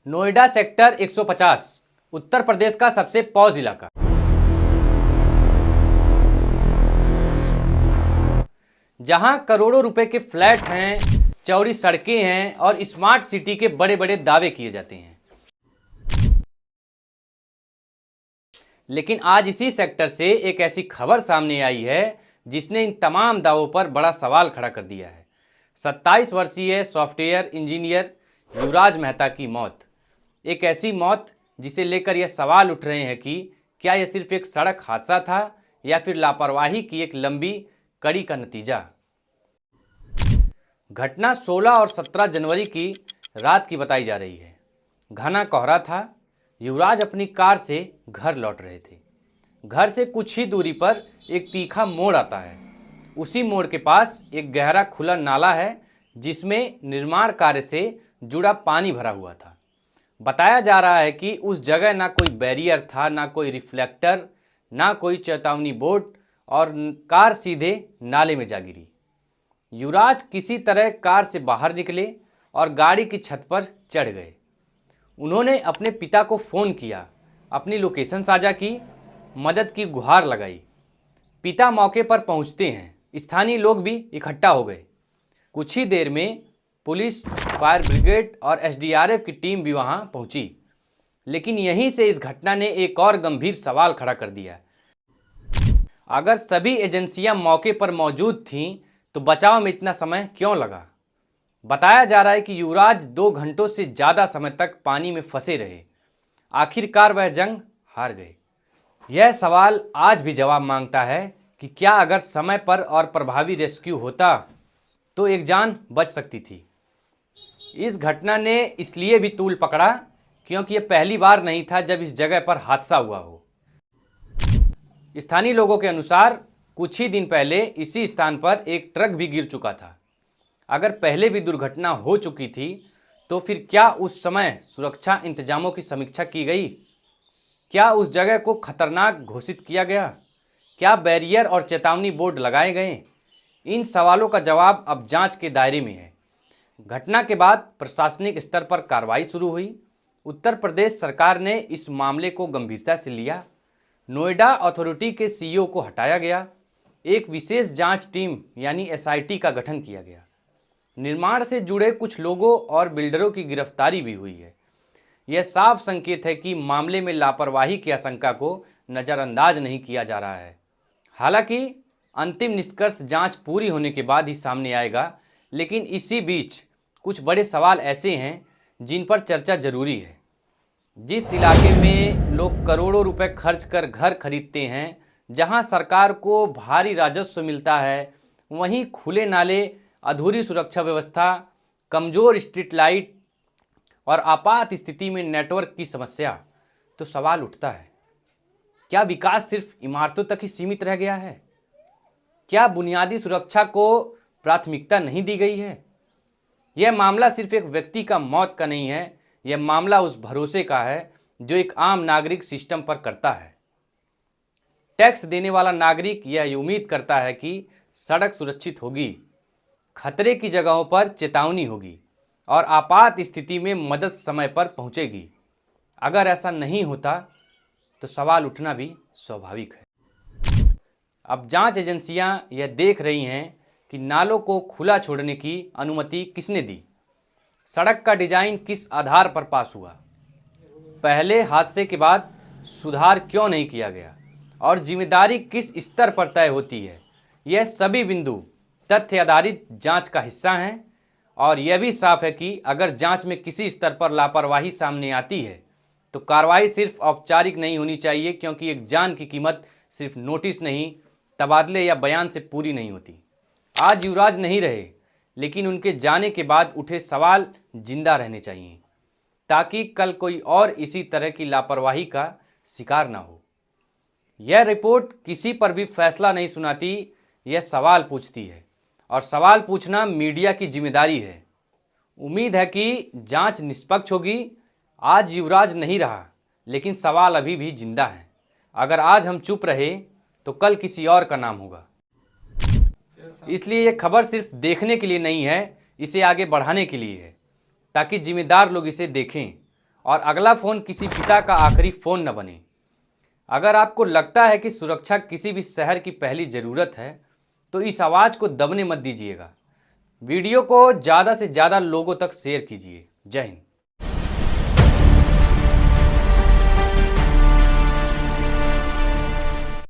Noida sector 150 Uttar Pradesh का सबसे pause इलाका। जहां करोड़ों रुपए के फ्लैट हैं, चौड़ी सड़कें हैं और स्मार्ट सिटी के बड़े बड़े दावे किए जाते हैं। लेकिन आज इसी सेक्टर से एक ऐसी खबर सामने आई है जिसने इन तमाम दावों पर बड़ा सवाल खड़ा कर दिया है। 27 वर्षीय सॉफ्टवेयर इंजीनियर युवराज मेहता की मौत। एक ऐसी मौत जिसे लेकर यह सवाल उठ रहे हैं कि क्या यह सिर्फ एक सड़क हादसा था या फिर लापरवाही की एक लंबी कड़ी का नतीजा। घटना 16 और 17 जनवरी की रात की बताई जा रही है। घना कोहरा था। युवराज अपनी कार से घर लौट रहे थे। घर से कुछ ही दूरी पर एक तीखा मोड़ आता है। उसी मोड़ के पास एक गहरा खुला नाला है जिसमें निर्माण कार्य से जुड़ा पानी भरा हुआ था। बताया जा रहा है कि उस जगह ना कोई बैरियर था, ना कोई रिफ्लेक्टर, ना कोई चेतावनी बोर्ड और कार सीधे नाले में जा गिरी। युवराज किसी तरह कार से बाहर निकले और गाड़ी की छत पर चढ़ गए। उन्होंने अपने पिता को फ़ोन किया, अपनी लोकेशन साझा की, मदद की गुहार लगाई। पिता मौके पर पहुंचते हैं। स्थानीय लोग भी इकट्ठा हो गए। कुछ ही देर में पुलिस, फायर ब्रिगेड और एसडीआरएफ की टीम भी वहां पहुंची। लेकिन यहीं से इस घटना ने एक और गंभीर सवाल खड़ा कर दिया। अगर सभी एजेंसियां मौके पर मौजूद थीं तो बचाव में इतना समय क्यों लगा। बताया जा रहा है कि युवराज 2 घंटों से ज़्यादा समय तक पानी में फंसे रहे। आखिरकार वह जंग हार गए। यह सवाल आज भी जवाब मांगता है कि क्या अगर समय पर और प्रभावी रेस्क्यू होता तो एक जान बच सकती थी। इस घटना ने इसलिए भी तूल पकड़ा क्योंकि यह पहली बार नहीं था जब इस जगह पर हादसा हुआ हो। स्थानीय लोगों के अनुसार कुछ ही दिन पहले इसी स्थान पर एक ट्रक भी गिर चुका था। अगर पहले भी दुर्घटना हो चुकी थी तो फिर क्या उस समय सुरक्षा इंतजामों की समीक्षा की गई? क्या उस जगह को खतरनाक घोषित किया गया? क्या बैरियर और चेतावनी बोर्ड लगाए गए? इन सवालों का जवाब अब जांच के दायरे में है। घटना के बाद प्रशासनिक स्तर पर कार्रवाई शुरू हुई। उत्तर प्रदेश सरकार ने इस मामले को गंभीरता से लिया। नोएडा अथॉरिटी के सीईओ को हटाया गया। एक विशेष जांच टीम यानी एसआईटी का गठन किया गया। निर्माण से जुड़े कुछ लोगों और बिल्डरों की गिरफ्तारी भी हुई है। यह साफ संकेत है कि मामले में लापरवाही की आशंका को नज़रअंदाज नहीं किया जा रहा है। हालांकि अंतिम निष्कर्ष जांच पूरी होने के बाद ही सामने आएगा, लेकिन इसी बीच कुछ बड़े सवाल ऐसे हैं जिन पर चर्चा जरूरी है। जिस इलाके में लोग करोड़ों रुपए खर्च कर घर खरीदते हैं, जहां सरकार को भारी राजस्व मिलता है, वहीं खुले नाले, अधूरी सुरक्षा व्यवस्था, कमज़ोर स्ट्रीट लाइट और आपात स्थिति में नेटवर्क की समस्या, तो सवाल उठता है, क्या विकास सिर्फ इमारतों तक ही सीमित रह गया है? क्या बुनियादी सुरक्षा को प्राथमिकता नहीं दी गई है? यह मामला सिर्फ एक व्यक्ति का मौत का नहीं है, यह मामला उस भरोसे का है जो एक आम नागरिक सिस्टम पर करता है। टैक्स देने वाला नागरिक यह उम्मीद करता है कि सड़क सुरक्षित होगी, खतरे की जगहों पर चेतावनी होगी और आपात स्थिति में मदद समय पर पहुंचेगी। अगर ऐसा नहीं होता तो सवाल उठना भी स्वाभाविक है। अब जांच एजेंसियां यह देख रही हैं कि नालों को खुला छोड़ने की अनुमति किसने दी, सड़क का डिजाइन किस आधार पर पास हुआ, पहले हादसे के बाद सुधार क्यों नहीं किया गया और जिम्मेदारी किस स्तर पर तय होती है। यह सभी बिंदु तथ्य आधारित जांच का हिस्सा हैं और यह भी साफ है कि अगर जांच में किसी स्तर पर लापरवाही सामने आती है तो कार्रवाई सिर्फ औपचारिक नहीं होनी चाहिए, क्योंकि एक जान की कीमत सिर्फ नोटिस नहीं, तबादले या बयान से पूरी नहीं होती। आज युवराज नहीं रहे, लेकिन उनके जाने के बाद उठे सवाल जिंदा रहने चाहिए ताकि कल कोई और इसी तरह की लापरवाही का शिकार ना हो। यह रिपोर्ट किसी पर भी फैसला नहीं सुनाती, यह सवाल पूछती है और सवाल पूछना मीडिया की जिम्मेदारी है। उम्मीद है कि जांच निष्पक्ष होगी। आज युवराज नहीं रहा, लेकिन सवाल अभी भी जिंदा है। अगर आज हम चुप रहे तो कल किसी और का नाम होगा। इसलिए यह खबर सिर्फ देखने के लिए नहीं है, इसे आगे बढ़ाने के लिए है ताकि जिम्मेदार लोग इसे देखें और अगला फ़ोन किसी पिता का आखिरी फ़ोन न बने। अगर आपको लगता है कि सुरक्षा किसी भी शहर की पहली ज़रूरत है, तो इस आवाज़ को दबने मत दीजिएगा। वीडियो को ज़्यादा से ज़्यादा लोगों तक शेयर कीजिए। जय हिंद।